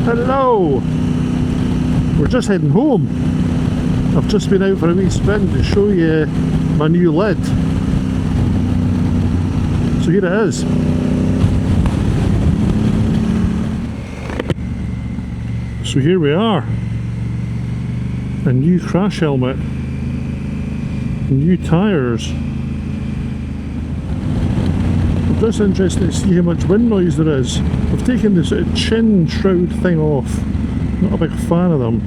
Hello! We're just heading home. I've just been out for a wee spin to show you my new lid. So here it is. So here we are. A new crash helmet. New tyres. I'm just interested to see how much wind noise there is. I've taken this sort of chin shroud thing off. Not a big fan of them.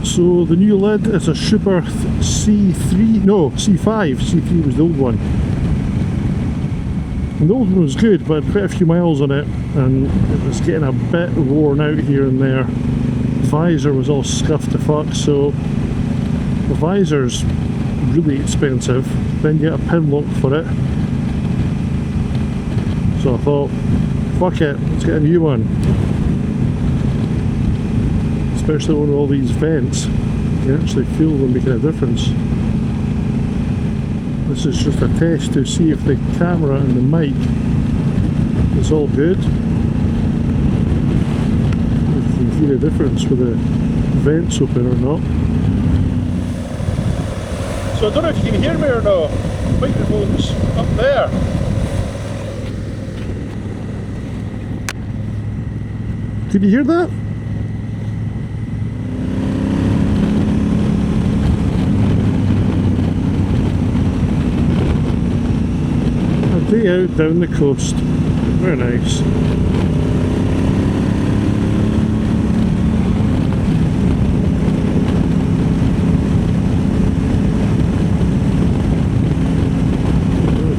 So the new lid is a Schuberth C3, no, C5. C3 was the old one. And the old one was good, but I had quite a few miles on it and it was getting a bit worn out here and there. The visor was all scuffed to fuck, so the visor's really expensive. Then you get a pin lock for it. So I thought, fuck it, let's get a new one. Especially on all these vents, you actually feel them making a difference. This is just a test to see if the camera and the mic is all good. If you can hear a difference with the vents open or not. So I don't know if you can hear me or not. The microphone's up there. Did you hear that? A day out down the coast. Very nice.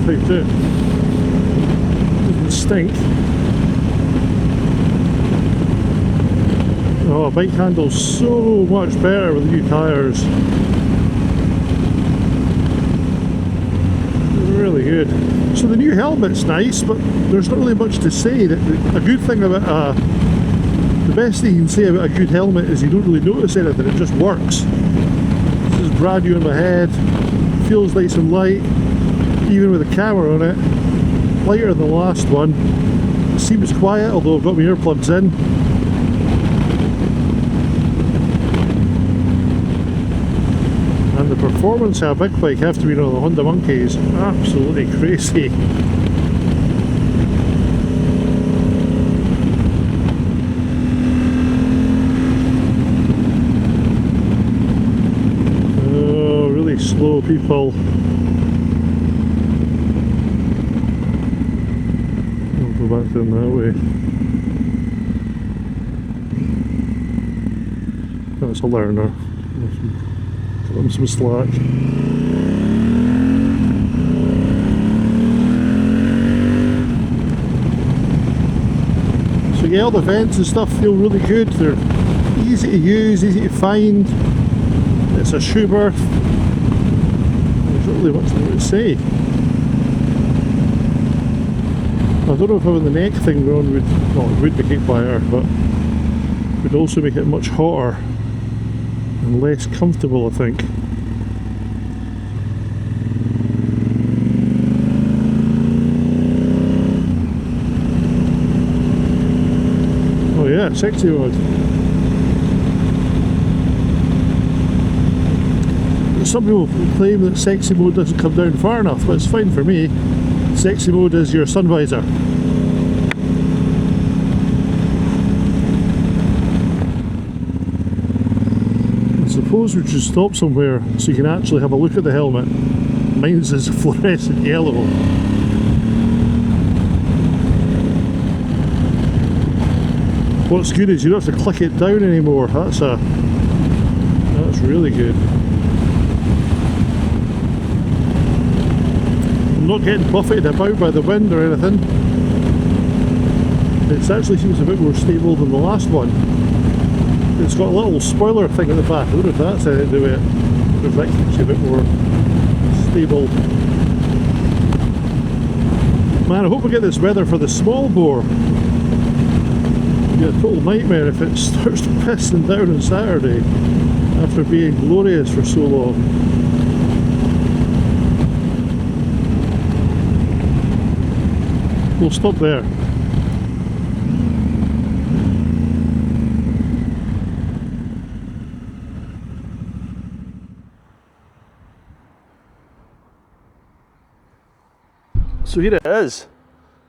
It doesn't stink. Oh, bike handles so much better with the new tyres. Really good. So the new helmet's nice, but there's not really much to say. A good thing about the best thing you can say about a good helmet is you don't really notice anything, it just works. This is brand new on my head, feels nice and light. Even with the camera on it, lighter than the last one. It seems quiet, although I've got my earplugs in. And the performance of a big bike after being on the Honda Monkey is absolutely crazy. Oh, really slow people. Back down that way. That's a learner. Cut him some slack. So yeah, all the vents and stuff feel really good. They're easy to use, easy to find. It's a Schuberth. There's not really much more to say. I don't know if having the neck thing on would, well, it would make it quieter, but it would also make it much hotter and less comfortable, I think. Oh yeah, sexy mode. Some people claim that sexy mode doesn't come down far enough, but it's fine for me. Sexy mode is your sun visor. I suppose we should stop somewhere so you can actually have a look at the helmet. Mine's is fluorescent yellow. What's good is you don't have to click it down anymore. That's really good. I'm not getting buffeted about by the wind or anything. It actually seems a bit more stable than the last one. It's got a little spoiler thing at the back. I don't know if that's anything to do with it. If that keeps you a bit more stable. Man, I hope we get this weather for the small bore. It'd be a total nightmare if it starts pissing down on Saturday after being glorious for so long. We'll stop there. So here it is,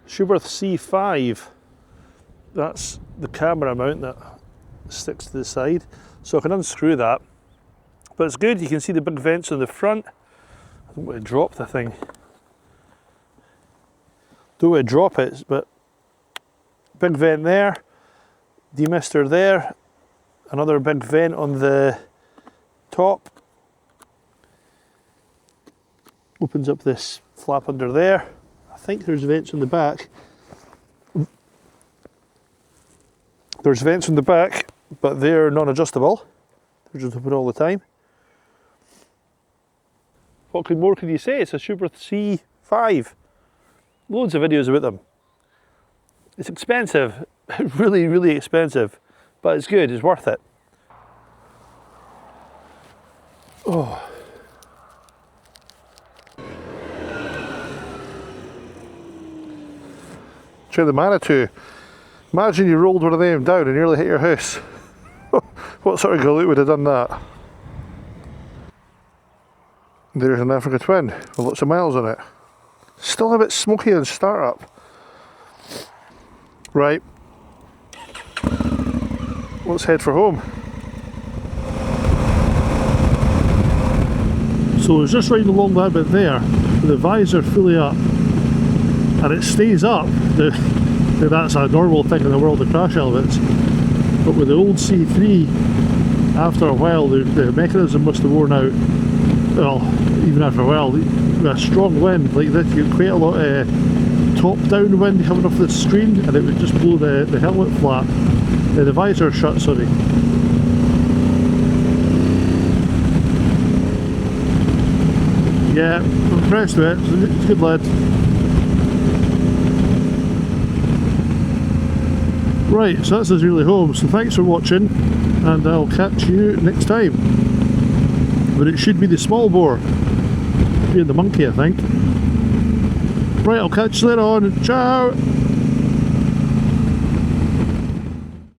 Schuberth C5. That's the camera mount that sticks to the side. So I can unscrew that. But it's good, you can see the big vents on the front. I don't want to drop the thing. Don't want to drop it, but big vent there, demister there, another big vent on the top. Opens up this flap under there. I think there's vents on the back. There's vents on the back, but they're non-adjustable. They're just open all the time. What more can you say? It's a Schuberth C5. Loads of videos about them. It's expensive, really, really expensive, but it's good, it's worth it. Oh. Try the Manitou. Imagine you rolled one of them down and nearly hit your house. What sort of galoot would have done that? There's an Africa Twin with lots of miles on it. Still a bit smoky on startup. Right. Let's head for home. So it's just riding along that bit there, with the visor fully up. And it stays up. That's a normal thing in the world of crash helmets. But with the old C3, after a while the mechanism must have worn out. Well, even after a while, with a strong wind like this, you get quite a lot of top-down wind coming off the screen, and it would just blow the helmet flat. The visor shut, sorry. Yeah, I'm impressed with it. It's a good lad. Right, so that's us nearly home, so thanks for watching, and I'll catch you next time. But it should be the small bore, being the monkey I think. Right, I'll catch you later on, ciao!